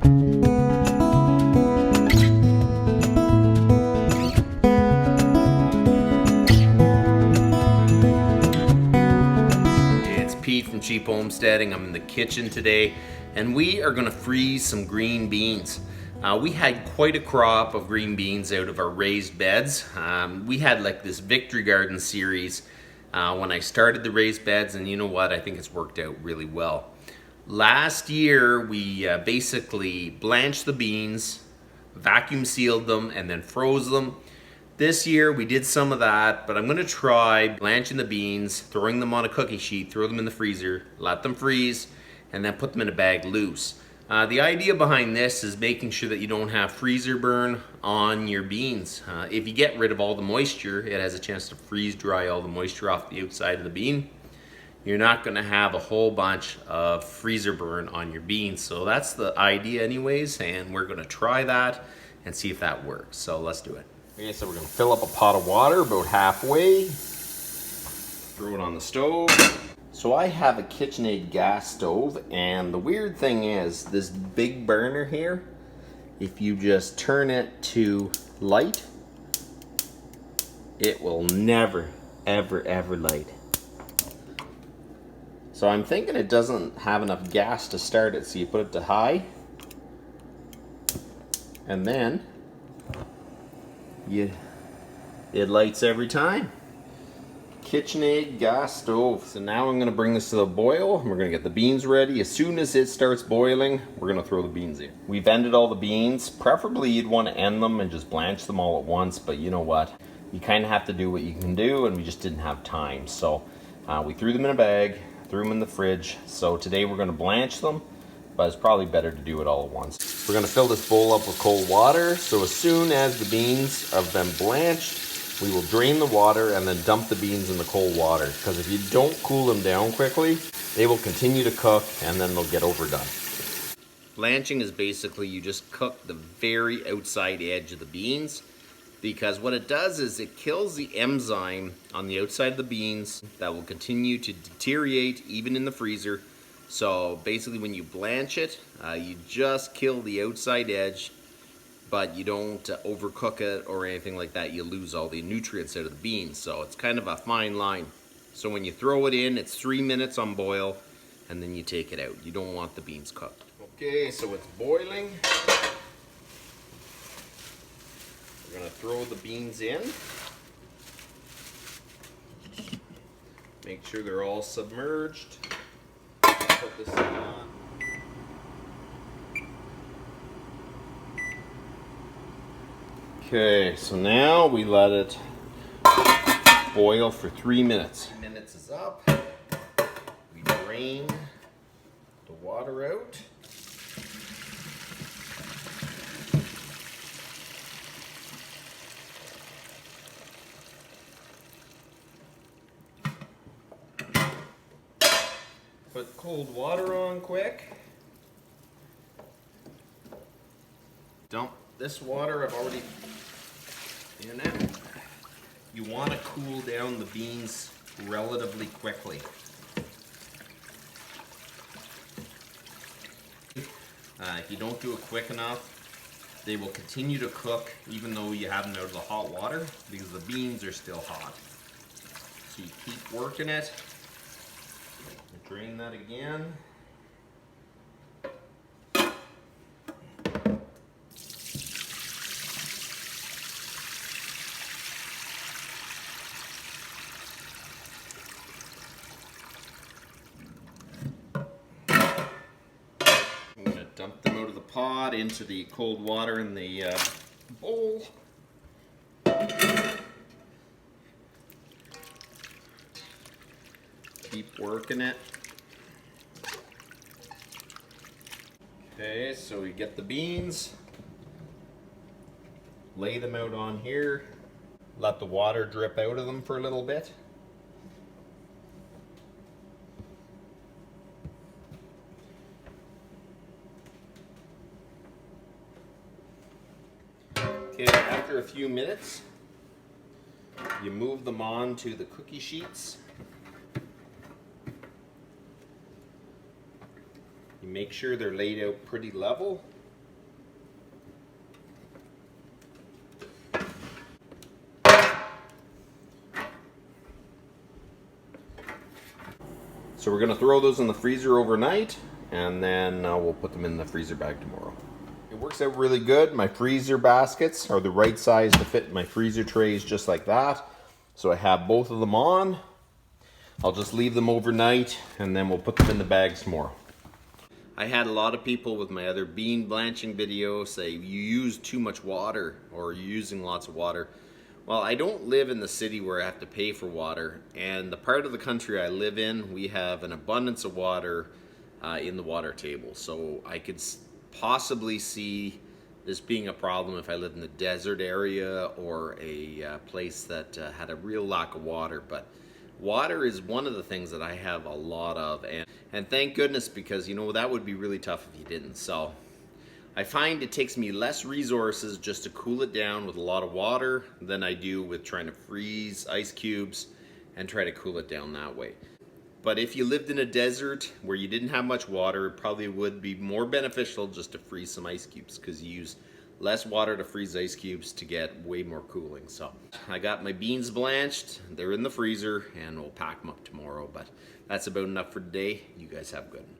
From Cheap Homesteading. I'm in the kitchen today and we are going to freeze some green beans. We had quite a crop of green beans out of our raised beds. We had like this Victory Garden series when I started the raised beds, and you know what, I think it's worked out really well. Last year we basically blanched the beans, vacuum sealed them, and then froze them. This year we did some of that, but I'm gonna try blanching the beans, throwing them on a cookie sheet, throw them in the freezer, let them freeze, and then put them in a bag loose. The idea behind this is making sure that you don't have freezer burn on your beans. If you get rid of all the moisture, it has a chance to freeze dry all the moisture off the outside of the bean. You're not gonna have a whole bunch of freezer burn on your beans. So that's the idea anyways, and we're gonna try that and see if that works. So let's do it. Okay, so we're gonna fill up a pot of water about halfway, throw it on the stove. So I have a KitchenAid gas stove, and the weird thing is this big burner here, if you just turn it to light, it will never, ever light. So I'm thinking it doesn't have enough gas to start it, so you put it to high, and then it lights every time. KitchenAid gas stove. So now I'm gonna bring this to the boil, and we're gonna get the beans ready. As soon as it starts boiling, we're gonna throw the beans in. We've ended all the beans. Preferably you'd want to end them and just blanch them all at once, but you know what? You kind of have to do what you can do, and we just didn't have time. So we threw them in a bag, threw them in the fridge. So today we're gonna blanch them, but it's probably better to do it all at once. We're gonna fill this bowl up with cold water, so as soon as the beans have been blanched, we will drain the water and then dump the beans in the cold water, because if you don't cool them down quickly, they will continue to cook and then they'll get overdone. Blanching is basically you just cook the very outside edge of the beans, because what it does is it kills the enzyme on the outside of the beans that will continue to deteriorate even in the freezer. So basically when you blanch it, you just kill the outside edge, but you don't overcook it or anything like that. You lose all the nutrients out of the beans. So it's kind of a fine line. So when you throw it in, it's 3 minutes on boil, and then you take it out. You don't want the beans cooked. Okay, so it's boiling. We're gonna throw the beans in. Make sure they're all submerged. Put this on. Okay, so now we let it boil for 3 minutes. 3 minutes is up. We drain the water out. Put cold water on quick. Dump this water I've already in it. You want to cool down the beans relatively quickly. If you don't do it quick enough, they will continue to cook even though you have them out of the hot water, because the beans are still hot. So you keep working it. Drain that again. I'm going to dump them out of the pot into the cold water in the bowl. Keep working it. Okay, so we get the beans, lay them out on here, let the water drip out of them for a little bit. Okay, after a few minutes, you move them on to the cookie sheets. You make sure they're laid out pretty level. So we're gonna throw those in the freezer overnight, and then we'll put them in the freezer bag tomorrow. It works out really good. My freezer baskets are the right size to fit my freezer trays just like that. So I have both of them on. I'll just leave them overnight, and then we'll put them in the bags tomorrow. I had a lot of people with my other bean blanching video say you use too much water, or you're using lots of water. Well, I don't live in the city where I have to pay for water, and the part of the country I live in, we have an abundance of water in the water table. So I could possibly see this being a problem if I lived in the desert area or a place that had a real lack of water. But water is one of the things that I have a lot of, and thank goodness, because you know that would be really tough if you didn't. So I find it takes me less resources just to cool it down with a lot of water than I do with trying to freeze ice cubes and try to cool it down that way. But if you lived in a desert where you didn't have much water, it probably would be more beneficial just to freeze some ice cubes, because you use less water to freeze ice cubes to get way more cooling. So I got my beans blanched, they're in the freezer, and we'll pack them up tomorrow. But that's about enough for today. You guys have a good one.